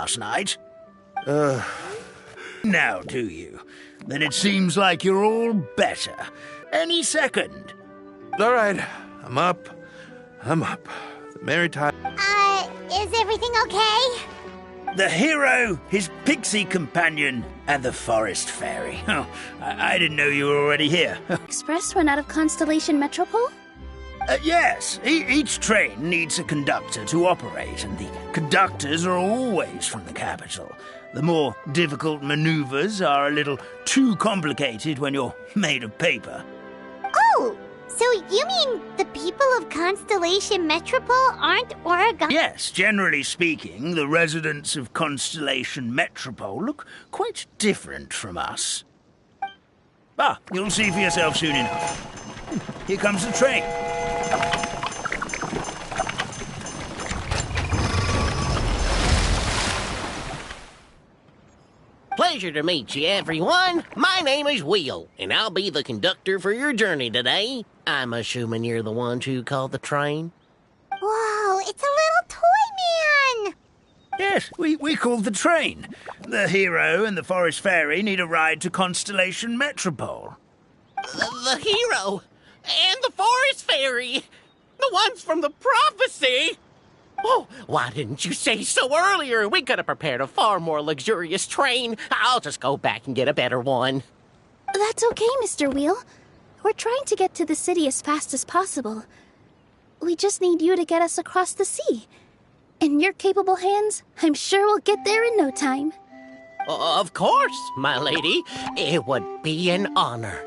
last night. Now do you? Then it seems like you're all better. Any second. All right, I'm up. The merry time. Is everything okay? The hero, his pixie companion, and the forest fairy. Oh, I didn't know you were already here. Express run out of Constellation Metropole? Yes, each train needs a conductor to operate, and the conductors are always from the capital. The more difficult maneuvers are a little too complicated when you're made of paper. Oh, so you mean the people of Constellation Metropole aren't Oregon? Yes, generally speaking, the residents of Constellation Metropole look quite different from us. You'll see for yourself soon enough. Here comes the train. Pleasure to meet you, everyone. My name is Will, and I'll be the conductor for your journey today. I'm assuming you're the ones who called the train? Whoa, it's a little toy man! Yes, we called the train. The hero and the forest fairy need a ride to Constellation Metropole. The hero and the forest fairy, the ones from the prophecy. Oh, why didn't you say so earlier? We could have prepared a far more luxurious train. I'll just go back and get a better one. That's okay, Mr. Wheel. We're trying to get to the city as fast as possible. We just need you to get us across the sea. In your capable hands, I'm sure we'll get there in no time. Of course, my lady. It would be an honor.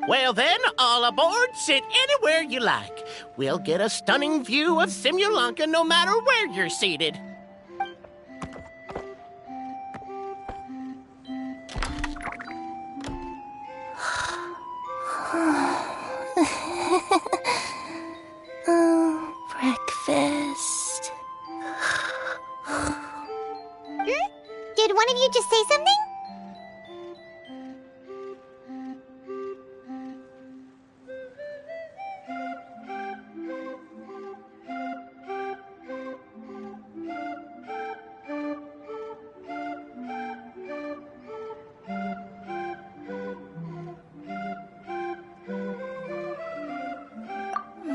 Well then, all aboard, sit anywhere you like. We'll get a stunning view of Simulanka no matter where you're seated. Breakfast. Did one of you just say something?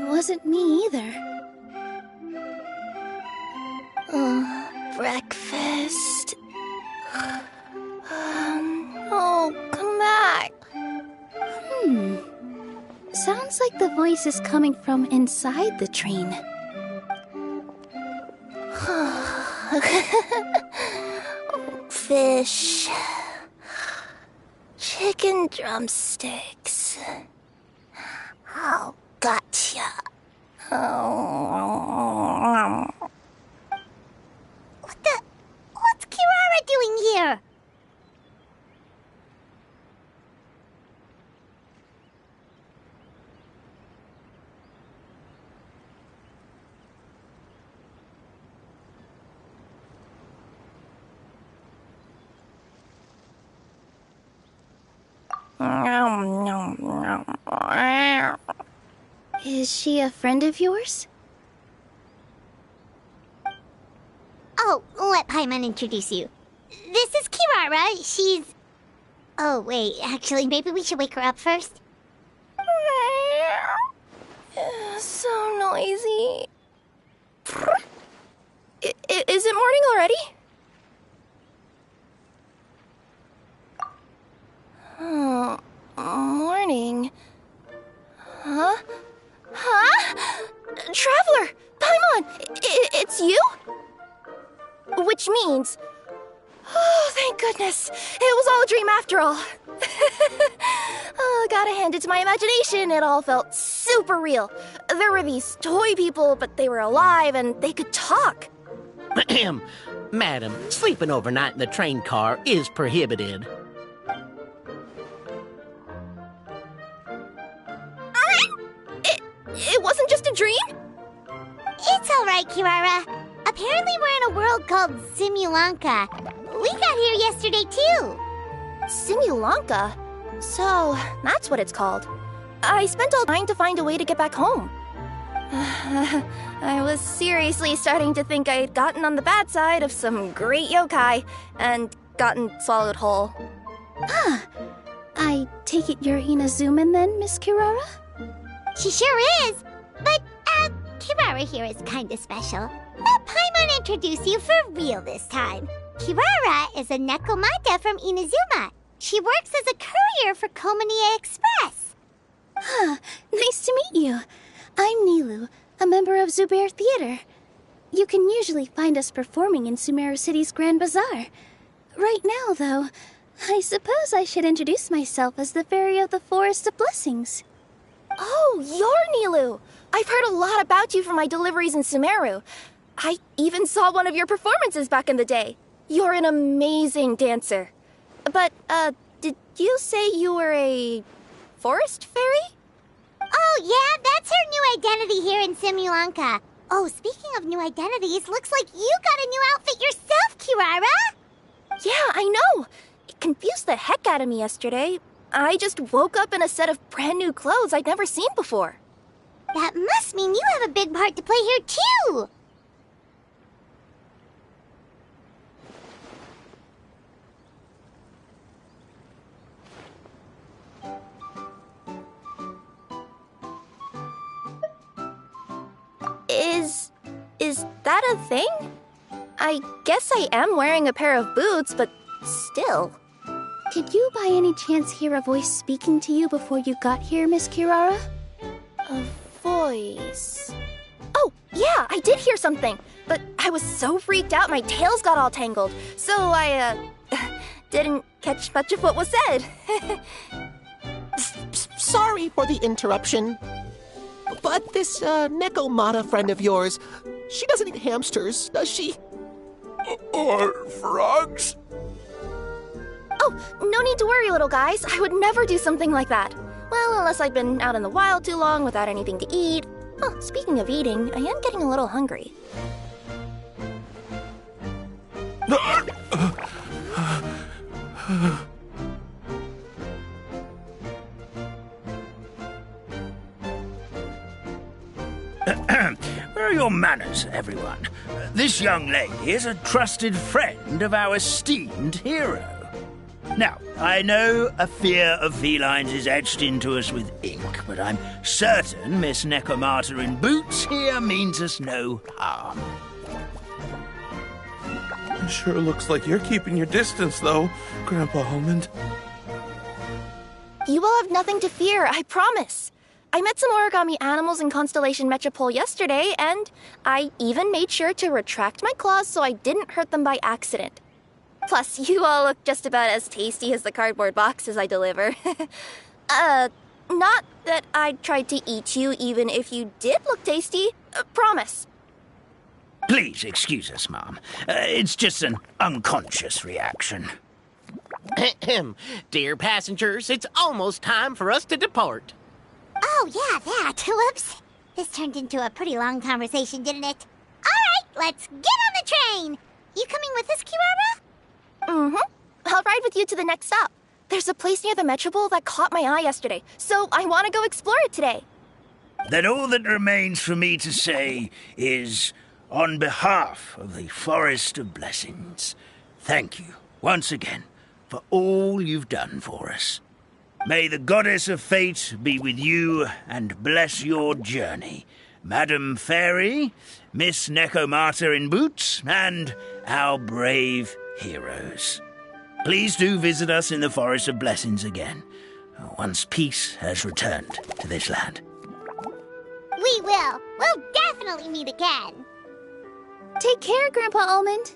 Wasn't me either. Breakfast. Oh, come back. Sounds like the voice is coming from inside the train. Fish. Chicken drumsticks. Oh, gotcha. What's Kirara doing here? Is she a friend of yours? Oh, let Paimon introduce you. This is Kirara. She's... Oh, wait. Actually, maybe we should wake her up first. So noisy. Is it morning already? Oh, morning. Huh? Traveler! Paimon! It's you? Which means... Oh, thank goodness. It was all a dream after all. Gotta hand it to my imagination. It all felt super real. There were these toy people, but they were alive and they could talk. Madam, sleeping overnight in the train car is prohibited. It wasn't just a dream? It's all right, Kirara. Apparently we're in a world called Simulanka. We got here yesterday, too. Simulanka? So, that's what it's called. I spent all trying to find a way to get back home. I was seriously starting to think I had gotten on the bad side of some great yokai and gotten swallowed whole. I take it you're Inazuman then, Miss Kirara? She sure is. But, Kirara here is kinda special. Let Paimon introduce you for real this time. Kirara is a Nekomata from Inazuma. She works as a courier for Komanie Express. Nice to meet you. I'm Nilu, a member of Zubair Theater. You can usually find us performing in Sumeru City's Grand Bazaar. Right now, though, I suppose I should introduce myself as the Fairy of the Forest of Blessings. Oh, you're Nilu! I've heard a lot about you from my deliveries in Sumeru. I even saw one of your performances back in the day. You're an amazing dancer. But, did you say you were a forest fairy? Oh, yeah, that's her new identity here in Simulanka. Oh, speaking of new identities, looks like you got a new outfit yourself, Kirara! Yeah, I know! It confused the heck out of me yesterday. I just woke up in a set of brand new clothes I'd never seen before. That must mean you have a big part to play here, too! Is that a thing? I guess I am wearing a pair of boots, but still. Did you by any chance hear a voice speaking to you before you got here, Miss Kirara? A voice... Oh, yeah, I did hear something, but I was so freaked out my tails got all tangled, so I, didn't catch much of what was said. Sorry for the interruption. But this, Nekomata friend of yours, she doesn't eat hamsters, does she? Or frogs? Oh, no need to worry, little guys. I would never do something like that. Well, unless I'd been out in the wild too long without anything to eat. Oh, speaking of eating, I am getting a little hungry. Where are your manners, everyone? This young lady is a trusted friend of our esteemed hero. Now, I know a fear of felines is etched into us with ink, but I'm certain Miss Nekomata in boots here means us no harm. Sure looks like you're keeping your distance, though, Grandpa Almond. You will have nothing to fear, I promise. I met some origami animals in Constellation Metropole yesterday, and I even made sure to retract my claws so I didn't hurt them by accident. Plus, you all look just about as tasty as the cardboard boxes I deliver. Not that I'd try to eat you even if you did look tasty. Promise. Please excuse us, Mom. It's just an unconscious reaction. Dear passengers, it's almost time for us to depart. Oh, yeah, that. Whoops. This turned into a pretty long conversation, didn't it? All right, let's get on the train. You coming with us, Kirara? Mm-hmm. I'll ride with you to the next stop. There's a place near the Metropole that caught my eye yesterday, so I want to go explore it today. Then all that remains for me to say is, on behalf of the Forest of Blessings, thank you once again for all you've done for us. May the goddess of fate be with you and bless your journey, Madam Fairy, Miss Nekomata in boots, and our brave heroes. Please do visit us in the Forest of Blessings again, once peace has returned to this land. We will. We'll definitely meet again. Take care, Grandpa Almond.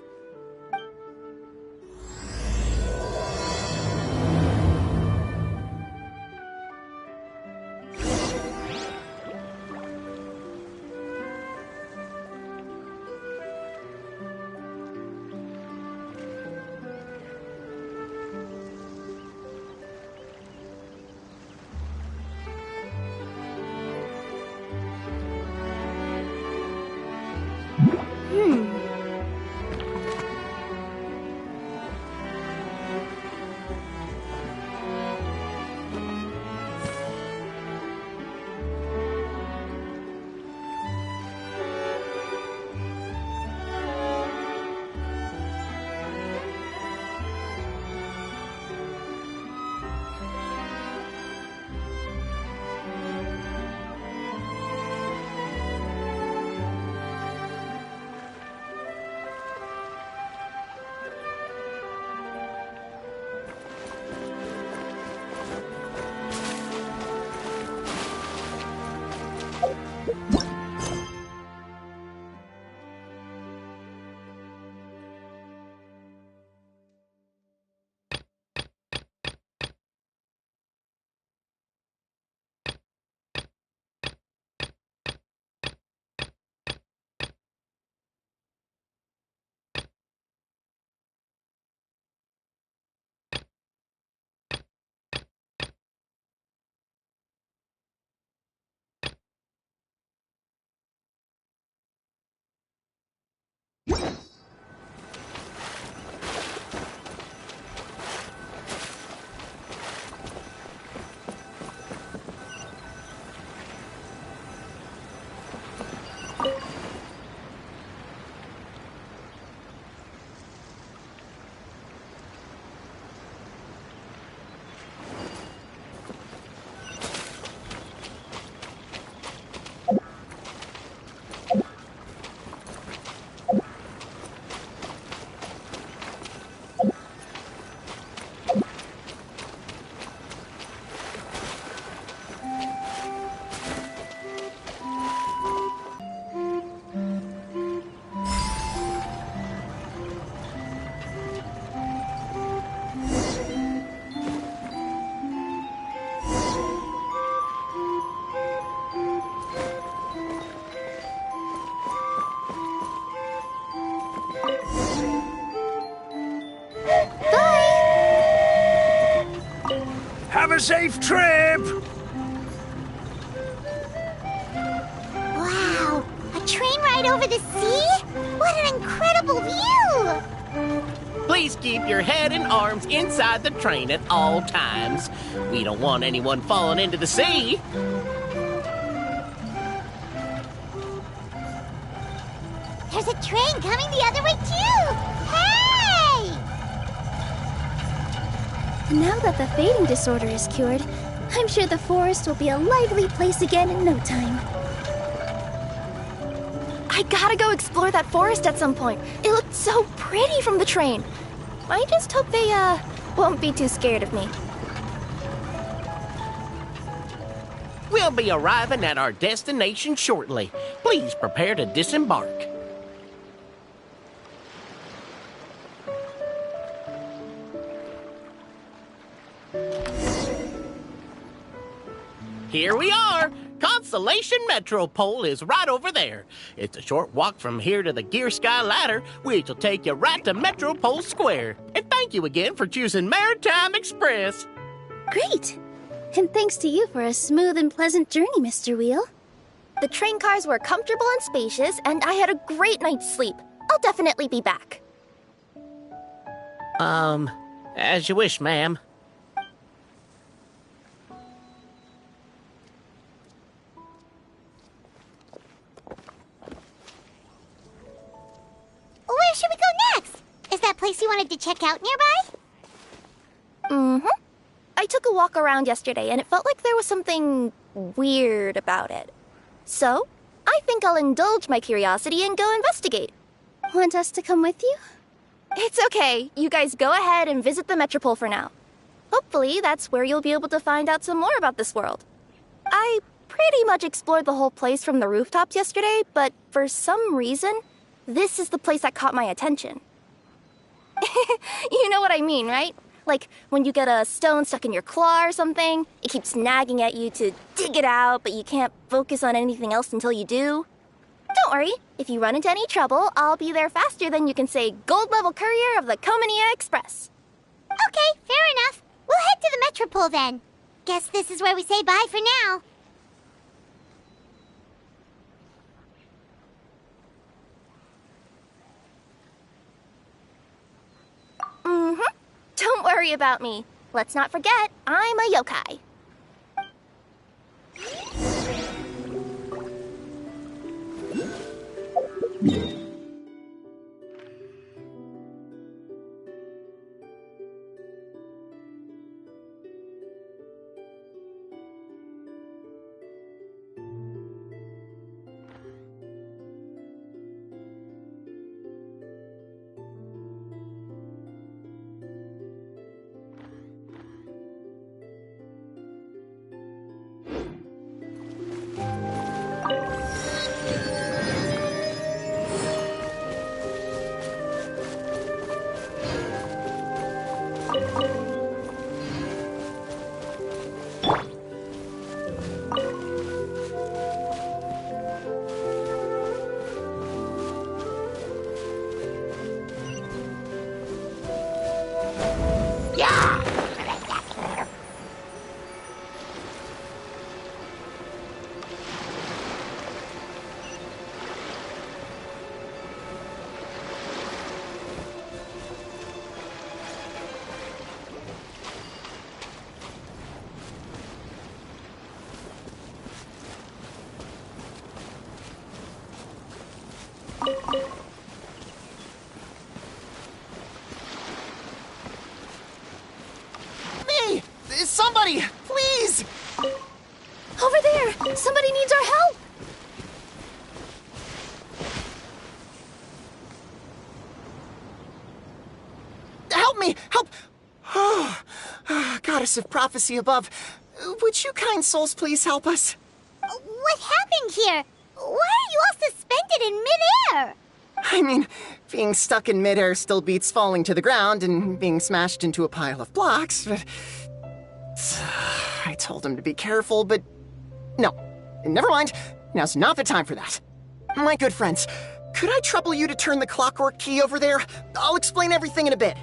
a safe trip! Wow, a train ride over the sea? What an incredible view! Please keep your head and arms inside the train at all times. We don't want anyone falling into the sea. There's a train coming the other way, too! Hey! Now that the fading disorder is cured, I'm sure the forest will be a lively place again in no time. I gotta go explore that forest at some point. It looked so pretty from the train. I just hope they, won't be too scared of me. We'll be arriving at our destination shortly. Please prepare to disembark. Here we are! Constellation Metropole is right over there. It's a short walk from here to the Gear Sky Ladder, which will take you right to Metropole Square. And thank you again for choosing Maritime Express. Great! And thanks to you for a smooth and pleasant journey, Mr. Wheel. The train cars were comfortable and spacious, and I had a great night's sleep. I'll definitely be back. As you wish, ma'am. Where should we go next? Is that place you wanted to check out nearby? Mm-hmm. I took a walk around yesterday, and it felt like there was something weird about it. So, I think I'll indulge my curiosity and go investigate. Want us to come with you? It's okay. You guys go ahead and visit the Metropole for now. Hopefully, that's where you'll be able to find out some more about this world. I pretty much explored the whole place from the rooftops yesterday, but for some reason, this is the place that caught my attention. You know what I mean, right? Like, when you get a stone stuck in your claw or something, it keeps nagging at you to dig it out, but you can't focus on anything else until you do. Don't worry, if you run into any trouble, I'll be there faster than you can say gold-level courier of the Comania Express. Okay, fair enough. We'll head to the Metropole then. Guess this is where we say bye for now. Mm-hmm. Don't worry about me. Let's not forget, I'm a yokai. Me! Somebody! Please! Over there! Somebody needs our help! Help me! Help! Oh, goddess of prophecy above, would you kind souls please help us? What happened here? Why are you all suspended in midair? I mean, being stuck in midair still beats falling to the ground and being smashed into a pile of blocks, but... I told him to be careful, but... No. Never mind. Now's not the time for that. My good friends, could I trouble you to turn the clockwork key over there? I'll explain everything in a bit.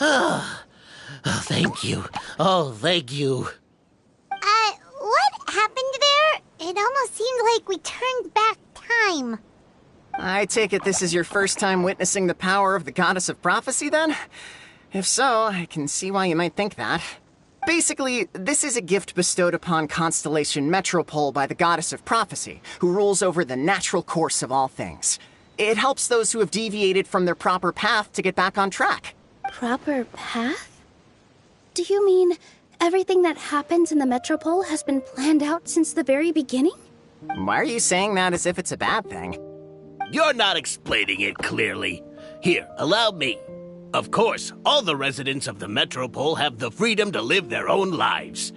Oh, thank you. Oh, thank you. What happened there? It almost seemed like we turned back time. I take it this is your first time witnessing the power of the Goddess of Prophecy, then? If so, I can see why you might think that. Basically, this is a gift bestowed upon Constellation Metropole by the Goddess of Prophecy, who rules over the natural course of all things. It helps those who have deviated from their proper path to get back on track. Proper path? Do you mean everything that happens in the Metropole has been planned out since the very beginning? Why are you saying that as if it's a bad thing? You're not explaining it clearly. Here, allow me. Of course, all the residents of the Metropole have the freedom to live their own lives.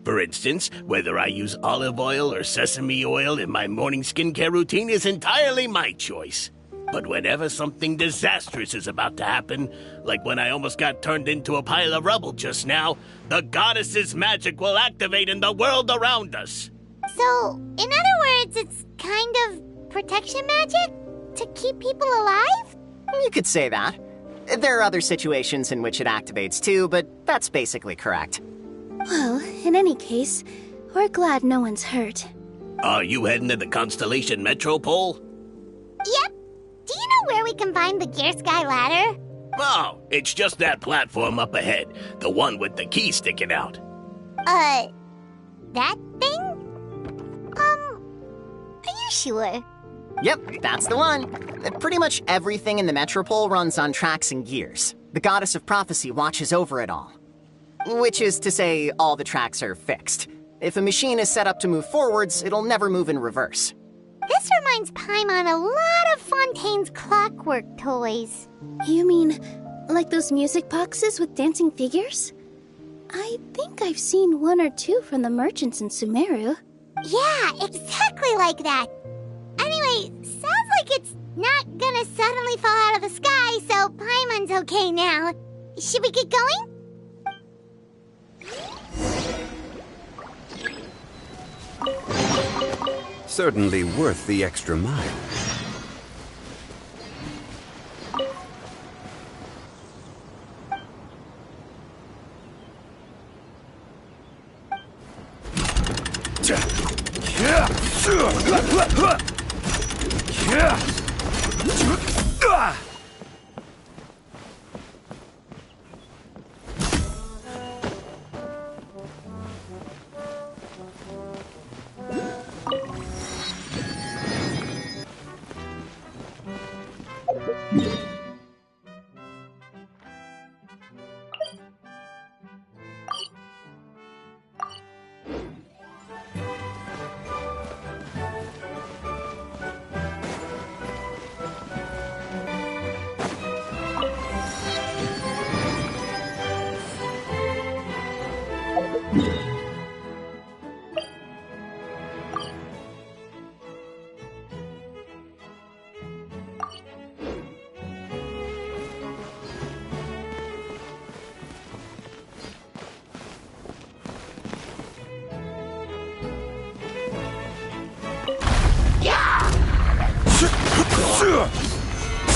For instance, whether I use olive oil or sesame oil in my morning skincare routine is entirely my choice. But whenever something disastrous is about to happen, like when I almost got turned into a pile of rubble just now, the goddess's magic will activate in the world around us. So, in other words, it's kind of protection magic? To keep people alive? You could say that. There are other situations in which it activates too, but that's basically correct. Well, in any case, we're glad no one's hurt. Are you heading to the Constellation Metropole? Yep. Do you know where we can find the Gear Sky Ladder? Oh, it's just that platform up ahead. The one with the key sticking out. That thing? Are you sure? Yep, that's the one. Pretty much everything in the Metropole runs on tracks and gears. The Goddess of Prophecy watches over it all. Which is to say, all the tracks are fixed. If a machine is set up to move forwards, it'll never move in reverse. This reminds Paimon a lot of Fontaine's clockwork toys. You mean like those music boxes with dancing figures? I think I've seen one or two from the merchants in Sumeru. Yeah, exactly like that. Anyway, sounds like it's not gonna suddenly fall out of the sky, so Paimon's okay now. Should we get going? Certainly worth the extra mile.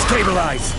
Stabilize!